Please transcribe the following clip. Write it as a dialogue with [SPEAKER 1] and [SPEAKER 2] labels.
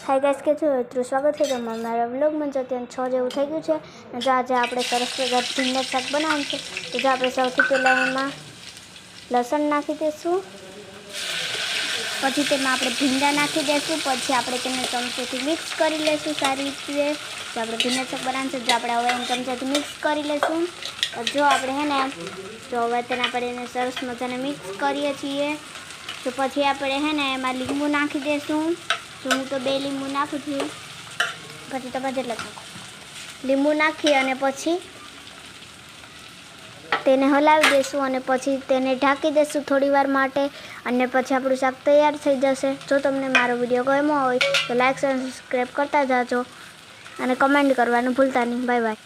[SPEAKER 1] Hi guys, કે છો મિત્રો, સ્વાગત છે તમારા વ્લોગમાં. જો ત્યાં 6 જેવું થઈ ગયું છે અને જો આજે આપણે સરસ મજાનું ભીંડા શાક બનાવવાનું છે. તો જો આપણે સૌથી પહેલાં એમાં લસણ નાખી દઈશું, પછી તેમાં આપણે ભીંડા નાખી દઈશું, પછી આપણે તેને ચમચેથી મિક્સ કરી લઈશું સારી રીતે. જો આપણે ભીંડા શાક બનાવવાનું છે, જો આપણે હવે એને ચમચાથી મિક્સ કરી લઈશું. જો આપણે જો હવે તેને આપણે એને સરસ મજાને મિક્સ કરીએ છીએ. તો પછી આપણે એમાં લીંબુ નાખી દઈશું. તો હું તો 2 લીંબુ નાખું છું, પછી તમે જેટલા નાખો. લીંબુ નાખી અને પછી તેને હલાવી દઈશું અને પછી તેને ઢાંકી દઈશું થોડી વાર માટે, અને પછી આપણું શાક તૈયાર થઈ જશે. જો તમને મારો વિડીયો ગમ્યો હોય તો લાઈક અને સબસ્ક્રાઈબ કરતા જાજો અને કમેન્ટ કરવાનું ભૂલતા નહીં. Bye bye.